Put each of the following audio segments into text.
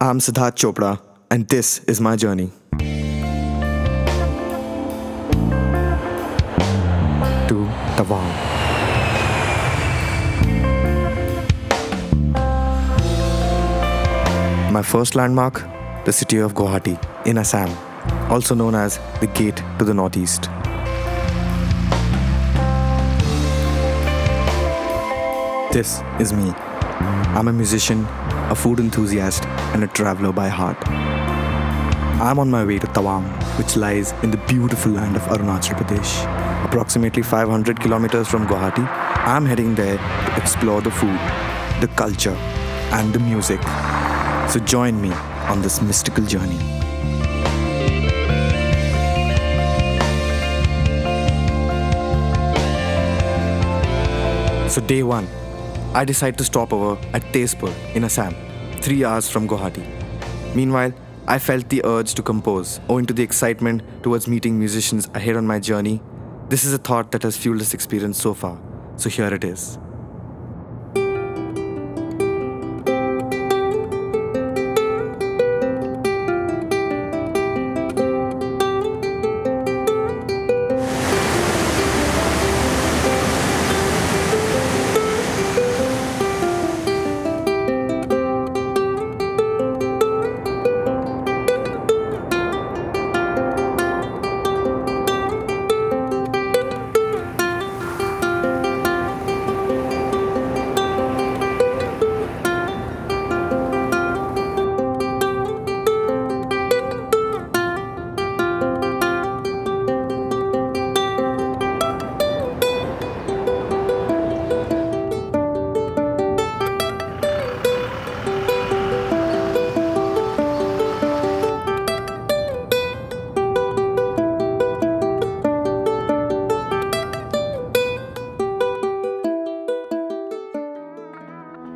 I'm Siddharth Chopra, and this is my journey to Tawang. My first landmark, the city of Guwahati in Assam, also known as the Gate to the Northeast. This is me. I'm a musician, a food enthusiast, and a traveler by heart. I'm on my way to Tawang, which lies in the beautiful land of Arunachal Pradesh. Approximately 500 kilometers from Guwahati, I'm heading there to explore the food, the culture, and the music. So join me on this mystical journey. So day 1, I decide to stop over at Tezpur in Assam, 3 hours from Guwahati. Meanwhile, I felt the urge to compose, owing to the excitement towards meeting musicians ahead on my journey. This is a thought that has fueled this experience so far, so here it is.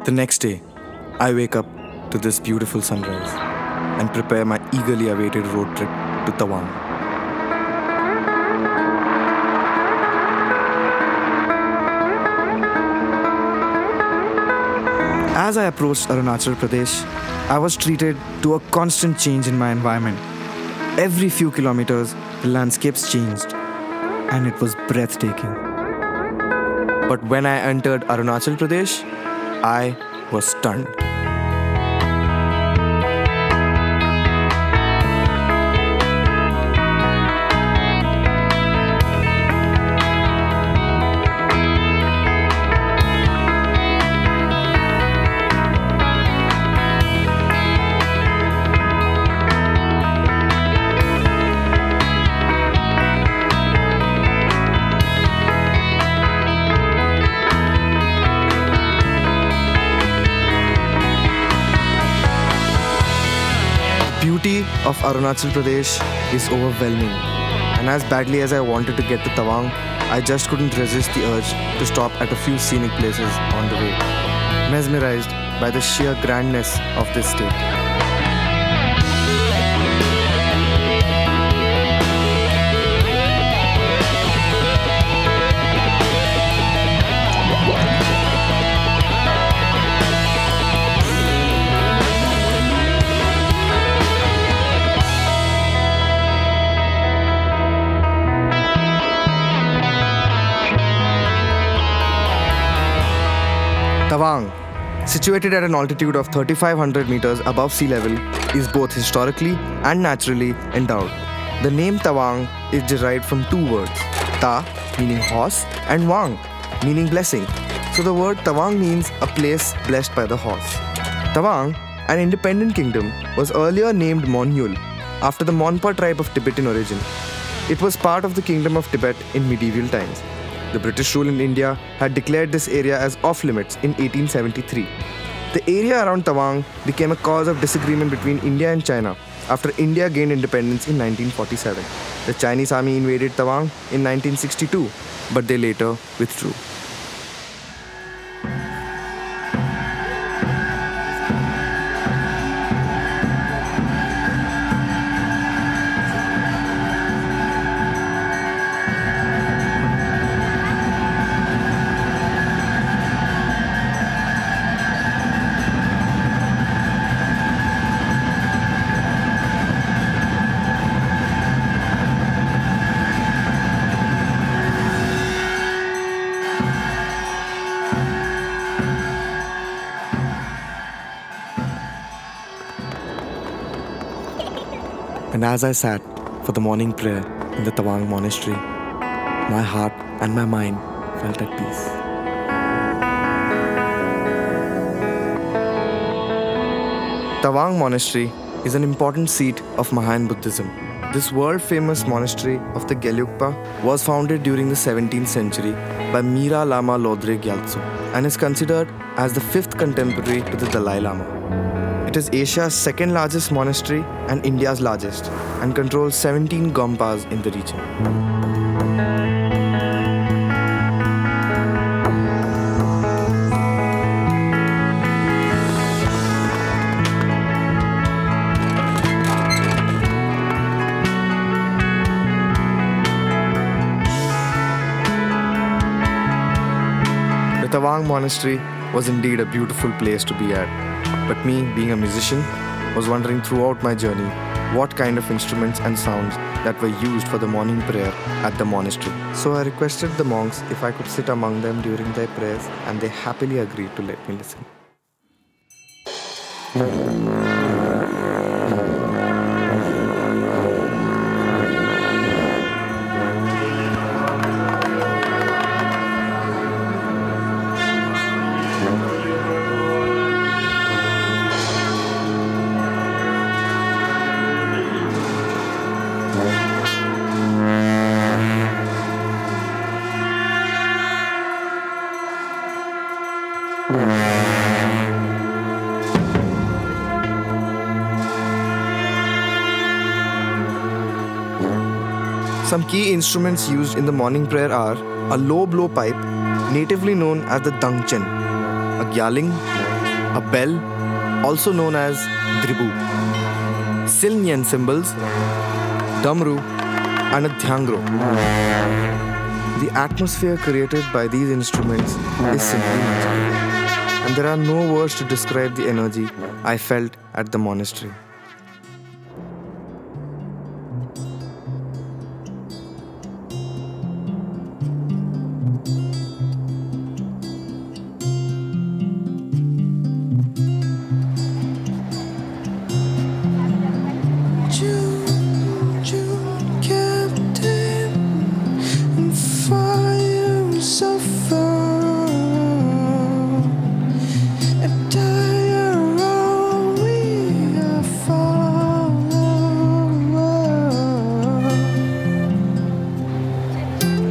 The next day, I wake up to this beautiful sunrise and prepare my eagerly awaited road trip to Tawang. As I approached Arunachal Pradesh, I was treated to a constant change in my environment. Every few kilometers, the landscapes changed, and it was breathtaking. But when I entered Arunachal Pradesh, I was stunned. The beauty of Arunachal Pradesh is overwhelming, and as badly as I wanted to get to Tawang, I just couldn't resist the urge to stop at a few scenic places on the way, mesmerized by the sheer grandness of this state. Tawang, situated at an altitude of 3,500 meters above sea level, is both historically and naturally endowed. The name Tawang is derived from two words, Ta, meaning horse, and Wang, meaning blessing. So the word Tawang means a place blessed by the horse. Tawang, an independent kingdom, was earlier named Monyul, after the Monpa tribe of Tibetan origin. It was part of the Kingdom of Tibet in medieval times. The British rule in India had declared this area as off-limits in 1873. The area around Tawang became a cause of disagreement between India and China after India gained independence in 1947. The Chinese army invaded Tawang in 1962, but they later withdrew. And as I sat for the morning prayer in the Tawang monastery, my heart and my mind felt at peace. Tawang Monastery is an important seat of Mahayan Buddhism. This world-famous monastery of the Gelugpa was founded during the 17th century by Mira Lama Lodre Gyaltso and is considered as the fifth contemporary to the Dalai Lama. It is Asia's second largest monastery and India's largest, and controls 17 gompas in the region. The Tawang Monastery was indeed a beautiful place to be at, but me, being a musician, was wondering throughout my journey what kind of instruments and sounds that were used for the morning prayer at the monastery. So I requested the monks if I could sit among them during their prayers, and they happily agreed to let me listen. Some key instruments used in the morning prayer are a low blow pipe, natively known as the dangchen, a gyaling, a bell, also known as dribu, silnyan cymbals, damru, and a dhyangro. The atmosphere created by these instruments is simply magical, and there are no words to describe the energy I felt at the monastery.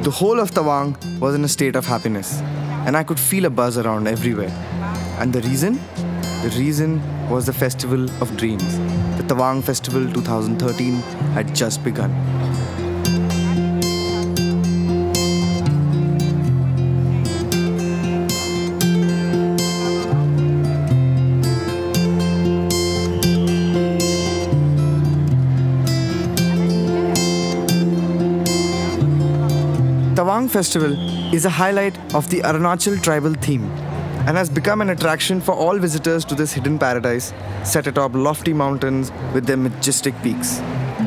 The whole of Tawang was in a state of happiness, and I could feel a buzz around everywhere. And the reason? The reason was the Festival of Dreams. The Tawang Festival 2013 had just begun. Tawang Festival is a highlight of the Arunachal tribal theme and has become an attraction for all visitors to this hidden paradise set atop lofty mountains with their majestic peaks.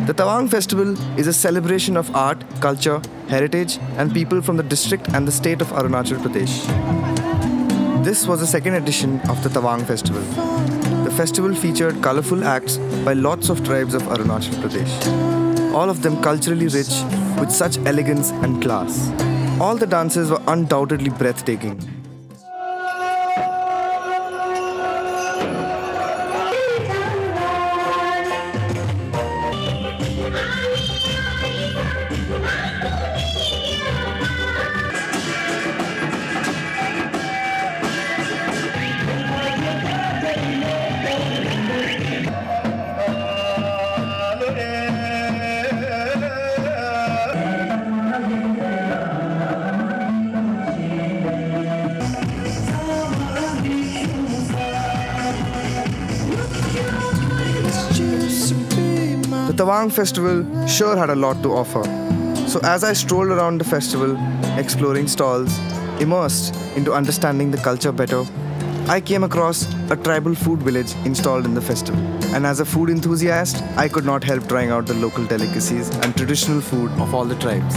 The Tawang Festival is a celebration of art, culture, heritage, and people from the district and the state of Arunachal Pradesh. This was the second edition of the Tawang Festival. The festival featured colorful acts by lots of tribes of Arunachal Pradesh, all of them culturally rich with such elegance and class. All the dances were undoubtedly breathtaking. The Tawang Festival sure had a lot to offer. So as I strolled around the festival, exploring stalls, immersed into understanding the culture better, I came across a tribal food village installed in the festival. And as a food enthusiast, I could not help trying out the local delicacies and traditional food of all the tribes.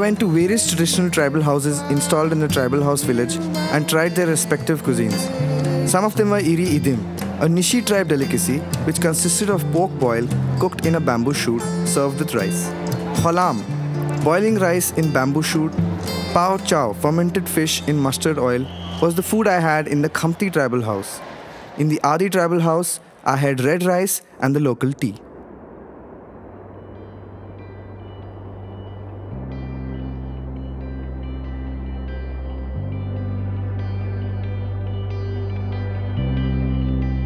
went to various traditional tribal houses installed in the tribal house village and tried their respective cuisines. Some of them were iri idim, a Nishi tribe delicacy which consisted of pork boil cooked in a bamboo shoot served with rice. Kholam, boiling rice in bamboo shoot. Pao chow, fermented fish in mustard oil, was the food I had in the Khamti tribal house. In the Adi tribal house, I had red rice and the local tea.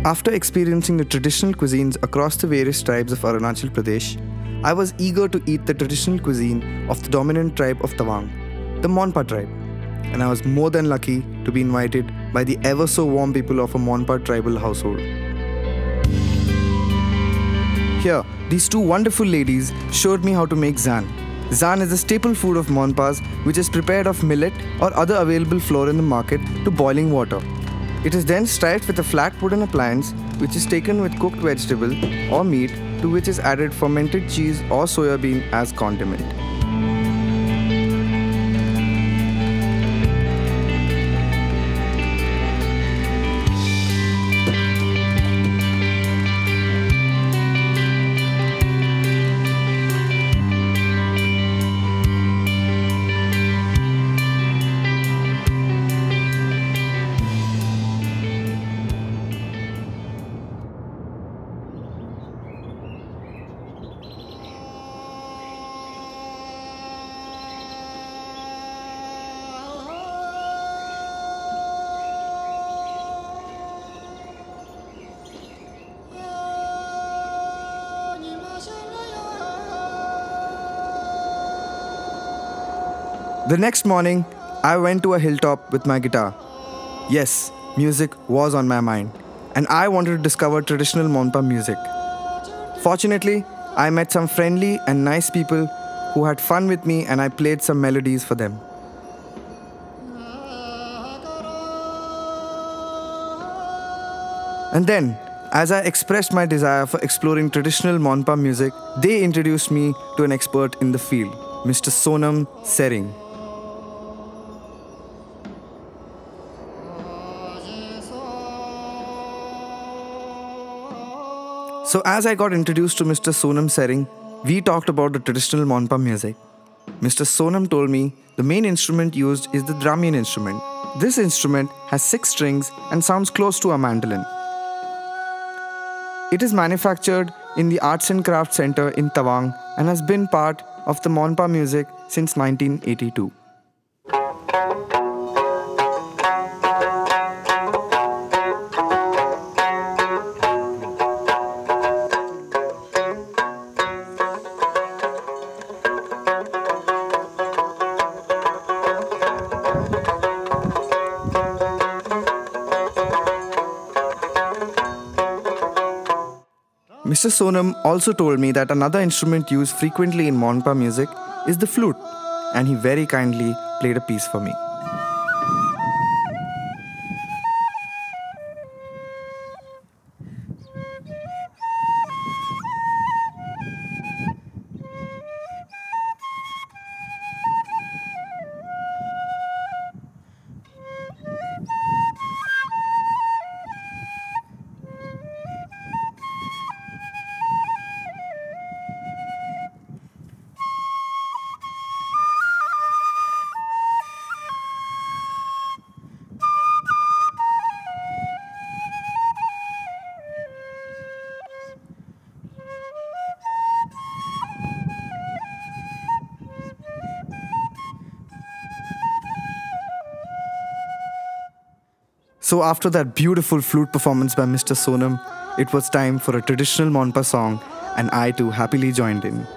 After experiencing the traditional cuisines across the various tribes of Arunachal Pradesh, I was eager to eat the traditional cuisine of the dominant tribe of Tawang, the Monpa tribe, and I was more than lucky to be invited by the ever so warm people of a Monpa tribal household. Here, these two wonderful ladies showed me how to make zan. Zan is a staple food of Monpas which is prepared of millet or other available flour in the market to boiling water. It is then striped with a flat wooden appliance which is taken with cooked vegetable or meat to which is added fermented cheese or soya bean as condiment. The next morning, I went to a hilltop with my guitar. Yes, music was on my mind, and I wanted to discover traditional Monpa music. Fortunately, I met some friendly and nice people who had fun with me, and I played some melodies for them. And then, as I expressed my desire for exploring traditional Monpa music, they introduced me to an expert in the field, Mr. Sonam Sering. So as I got introduced to Mr. Sonam Sering, we talked about the traditional Monpa music. Mr. Sonam told me the main instrument used is the Dramian instrument. This instrument has 6 strings and sounds close to a mandolin. It is manufactured in the Arts and Crafts Center in Tawang and has been part of the Monpa music since 1982. Mr. Sonam also told me that another instrument used frequently in Monpa music is the flute, and he very kindly played a piece for me. So after that beautiful flute performance by Mr. Sonam, it was time for a traditional Monpa song, and I too happily joined in.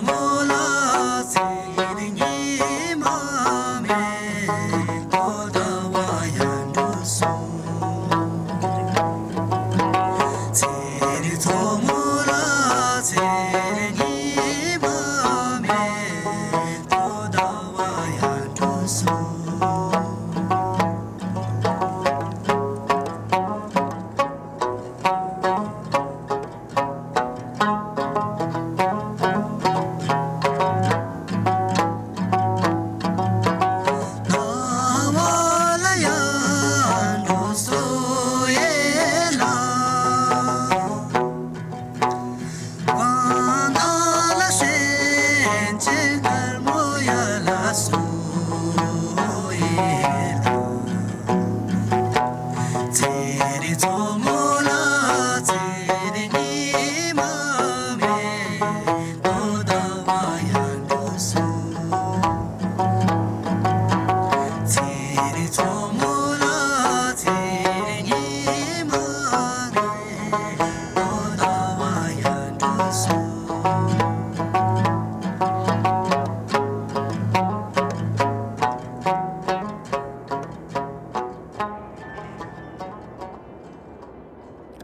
Mola,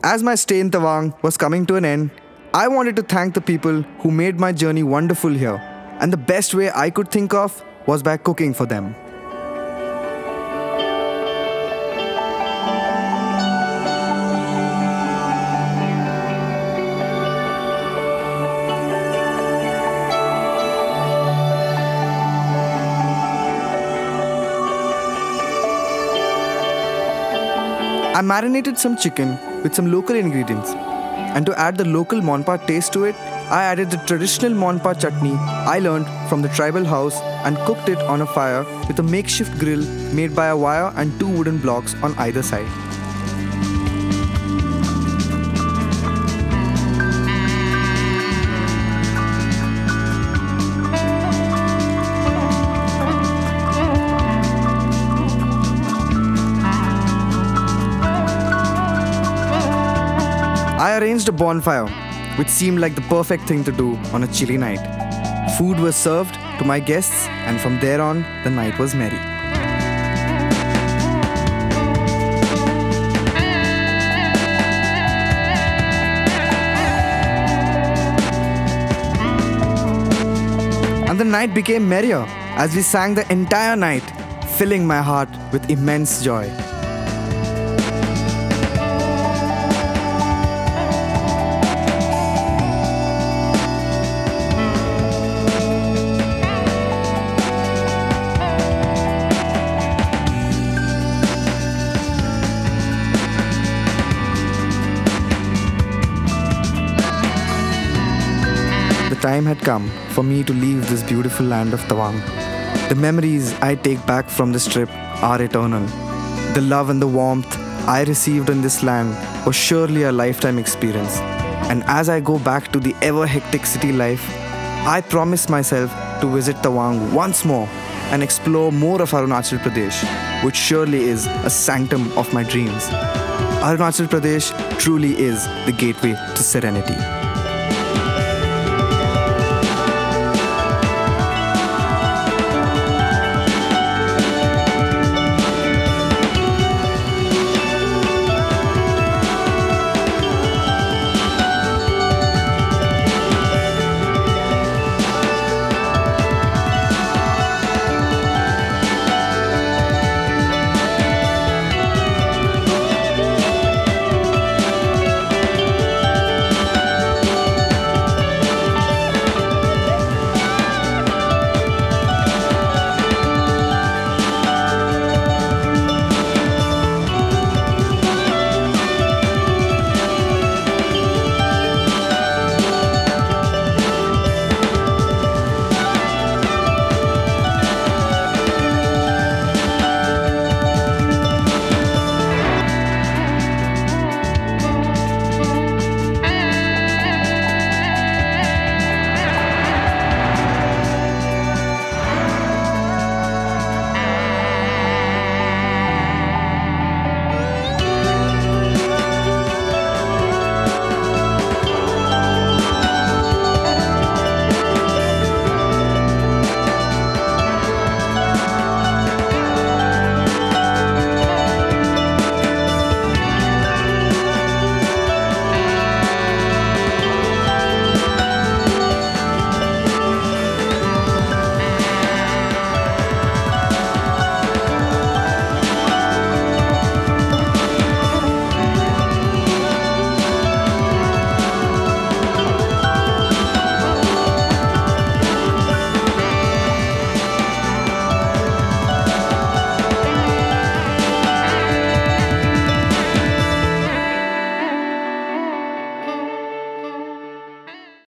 As my stay in Tawang was coming to an end, I wanted to thank the people who made my journey wonderful here, and the best way I could think of was by cooking for them. I marinated some chicken with some local ingredients, and to add the local Monpa taste to it, I added the traditional Monpa chutney I learned from the tribal house and cooked it on a fire with a makeshift grill made by a wire and 2 wooden blocks on either side. I arranged a bonfire, which seemed like the perfect thing to do on a chilly night. Food was served to my guests, and from there on, the night was merry. And the night became merrier as we sang the entire night, filling my heart with immense joy. The time had come for me to leave this beautiful land of Tawang. The memories I take back from this trip are eternal. The love and the warmth I received in this land was surely a lifetime experience. And as I go back to the ever-hectic city life, I promise myself to visit Tawang once more and explore more of Arunachal Pradesh, which surely is a sanctum of my dreams. Arunachal Pradesh truly is the gateway to serenity.